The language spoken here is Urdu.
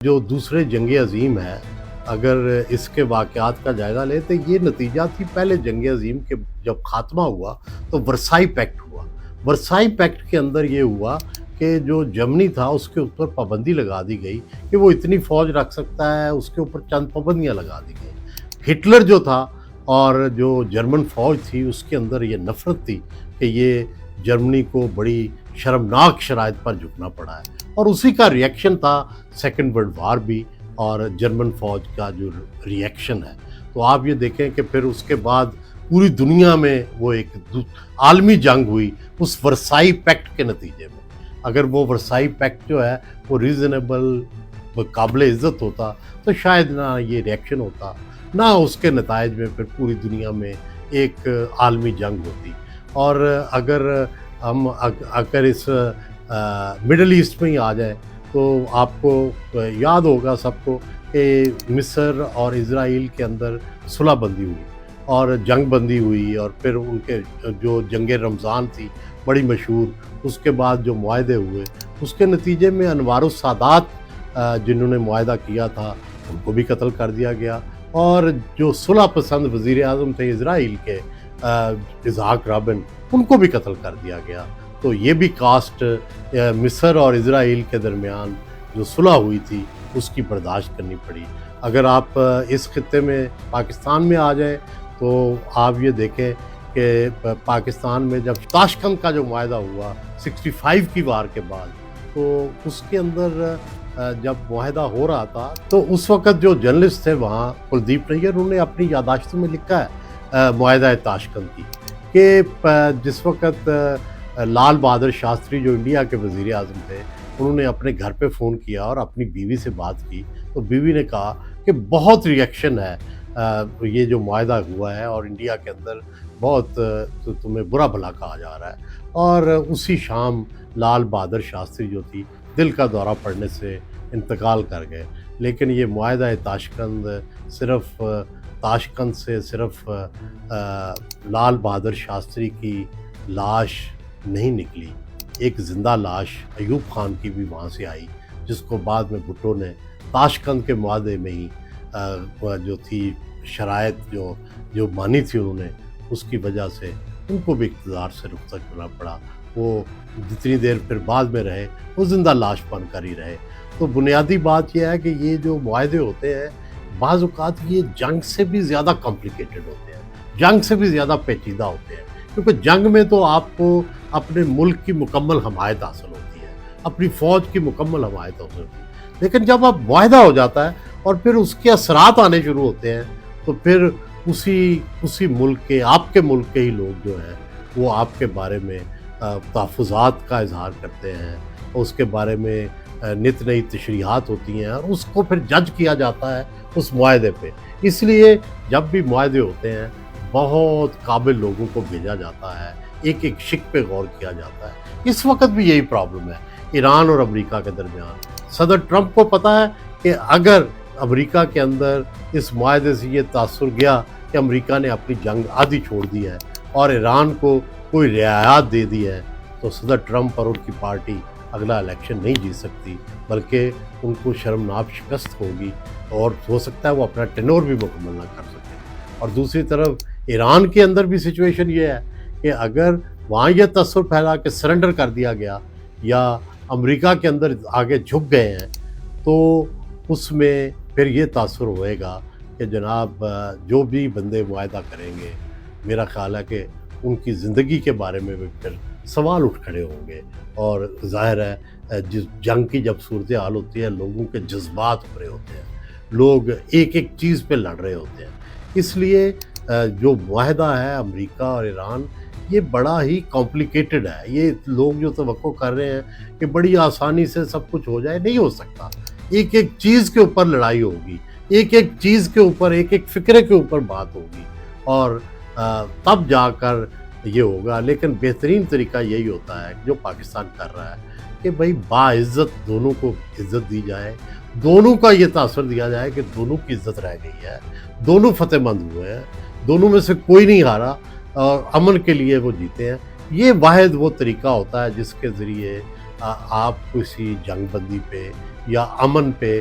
جو دوسرے جنگ عظیم ہے، اگر اس کے واقعات کا جائزہ لیں تو یہ نتیجہ تھی پہلے جنگ عظیم کے جب خاتمہ ہوا تو ورسائی پیکٹ ہوا۔ ورسائی پیکٹ کے اندر یہ ہوا کہ جو جرمنی تھا اس کے اوپر پابندی لگا دی گئی کہ وہ اتنی فوج رکھ سکتا ہے، اس کے اوپر چند پابندیاں لگا دی گئی۔ ہٹلر جو تھا اور جو جرمن فوج تھی اس کے اندر یہ نفرت تھی کہ یہ جرمنی کو بڑی شرمناک شرائط پر جھکنا پڑا ہے، اور اسی کا ریئیکشن تھا سیکنڈ ورلڈ وار بھی اور جرمن فوج کا جو ریئیکشن ہے۔ تو آپ یہ دیکھیں کہ پھر اس کے بعد پوری دنیا میں وہ ایک عالمی جنگ ہوئی اس ورسائی پیکٹ کے نتیجے میں۔ اگر وہ ورسائی پیکٹ جو ہے وہ ریزنیبل قابل عزت ہوتا تو شاید نہ یہ ریئیکشن ہوتا، نہ اس کے نتائج میں پھر پوری دنیا میں ایک عالمی جنگ ہوتی۔ اور اگر اس مڈل ایسٹ میں ہی آ جائے تو آپ کو یاد ہوگا سب کو کہ مصر اور اسرائیل کے اندر صلح بندی ہوئی اور جنگ بندی ہوئی، اور پھر ان کے جو جنگ رمضان تھی بڑی مشہور، اس کے بعد جو معاہدے ہوئے اس کے نتیجے میں انوار السادات جنہوں نے معاہدہ کیا تھا ان کو بھی قتل کر دیا گیا، اور جو صلح پسند وزیر اعظم تھے اسرائیل کے اسحاق رابن ان کو بھی قتل کر دیا گیا۔ تو یہ بھی کاسٹ مصر اور اسرائیل کے درمیان جو صلح ہوئی تھی اس کی برداشت کرنی پڑی۔ اگر آپ اس خطے میں پاکستان میں آ جائیں تو آپ یہ دیکھیں کہ پاکستان میں جب تاشقند کا جو معاہدہ ہوا 65 کی وار کے بعد، تو اس کے اندر جب معاہدہ ہو رہا تھا تو اس وقت جو جرنلسٹ تھے وہاں کلدیپ نیر، انہوں نے اپنی یادداشتوں میں لکھا ہے معاہدہ تاشقند کی کہ جس وقت لال بہادر شاستری جو انڈیا کے وزیر اعظم تھے انہوں نے اپنے گھر پہ فون کیا اور اپنی بیوی سے بات کی، تو بیوی نے کہا کہ بہت ریئیکشن ہے یہ جو معاہدہ ہوا ہے، اور انڈیا کے اندر بہت تمہیں برا بھلا کہا جا رہا ہے۔ اور اسی شام لال بہادر شاستری جو تھی دل کا دورہ پڑنے سے انتقال کر گئے۔ لیکن یہ معاہدہ تاشقند تاشقند سے صرف لال بہادر شاستری کی لاش نہیں نکلی، ایک زندہ لاش ایوب خان کی بھی وہاں سے آئی، جس کو بعد میں بھٹو نے تاشقند کے معاہدے میں ہی جو تھی شرائط جو مانی تھی انہوں نے، اس کی وجہ سے ان کو بھی اقتدار سے رخصت کرنا پڑا۔ وہ جتنی دیر پھر بعد میں رہے وہ زندہ لاش بن کر ہی رہے۔ تو بنیادی بات یہ ہے کہ یہ جو معاہدے ہوتے ہیں بعض اوقات یہ جنگ سے بھی زیادہ کمپلیکیٹڈ ہوتے ہیں، جنگ سے بھی زیادہ پیچیدہ ہوتے ہیں، کیونکہ جنگ میں تو آپ کو اپنے ملک کی مکمل حمایت حاصل ہوتی ہے، اپنی فوج کی مکمل حمایت حاصل ہوتی ہے، لیکن جب اب معاہدہ ہو جاتا ہے اور پھر اس کے اثرات آنے شروع ہوتے ہیں تو پھر اسی ملک کے، آپ کے ملک کے ہی لوگ جو ہیں وہ آپ کے بارے میں تحفظات کا اظہار کرتے ہیں، اس کے بارے میں نت نئی تشریحات ہوتی ہیں، اور اس کو پھر جج کیا جاتا ہے اس معاہدے پہ۔ اس لیے جب بھی معاہدے ہوتے ہیں بہت قابل لوگوں کو بھیجا جاتا ہے، ایک ایک شق پہ غور کیا جاتا ہے۔ اس وقت بھی یہی پرابلم ہے ایران اور امریکہ کے درمیان۔ صدر ٹرمپ کو پتہ ہے کہ اگر امریکہ کے اندر اس معاہدے سے یہ تاثر گیا کہ امریکہ نے اپنی جنگ آدھی چھوڑ دی ہے اور ایران کو کوئی رعایات دے دی ہے، تو صدر ٹرمپ اور ان کی پارٹی اگلا الیکشن نہیں جیت سکتی، بلکہ ان کو شرمناک شکست ہوگی، اور ہو سکتا ہے وہ اپنا ٹینور بھی مکمل نہ کر سکے۔ اور دوسری طرف ایران کے اندر بھی سچویشن یہ ہے کہ اگر وہاں یہ تصور پھیلا کہ سرنڈر کر دیا گیا یا امریکہ کے اندر آگے جھک گئے ہیں، تو اس میں پھر یہ تاثر ہوئے گا کہ جناب جو بھی بندے معاہدہ کریں گے، میرا خیال ہے کہ ان کی زندگی کے بارے میں بھی پھر سوال اٹھ کھڑے ہوں گے، اور ظاہر ہے جس جنگ کی جب صورتحال ہوتی ہے لوگوں کے جذبات بھرے ہوتے ہیں، لوگ ایک ایک چیز پہ لڑ رہے ہوتے ہیں۔ اس لیے جو معاہدہ ہے امریکہ اور ایران یہ بڑا ہی کمپلیکیٹڈ ہے۔ یہ لوگ جو توقع کر رہے ہیں کہ بڑی آسانی سے سب کچھ ہو جائے، نہیں ہو سکتا۔ ایک ایک چیز کے اوپر لڑائی ہوگی، ایک ایک چیز کے اوپر، ایک ایک فکرے کے اوپر بات ہوگی، اور تب جا کر یہ ہوگا۔ لیکن بہترین طریقہ یہی ہوتا ہے جو پاکستان کر رہا ہے کہ بھائی باعزت دونوں کو عزت دی جائے، دونوں کا یہ تاثر دیا جائے کہ دونوں کی عزت رہ گئی ہے، دونوں فتح مند ہوئے ہیں، دونوں میں سے کوئی نہیں ہارا، اور امن کے لیے وہ جیتے ہیں۔ یہ واحد وہ طریقہ ہوتا ہے جس کے ذریعے آپ کسی جنگ بندی پہ یا امن پہ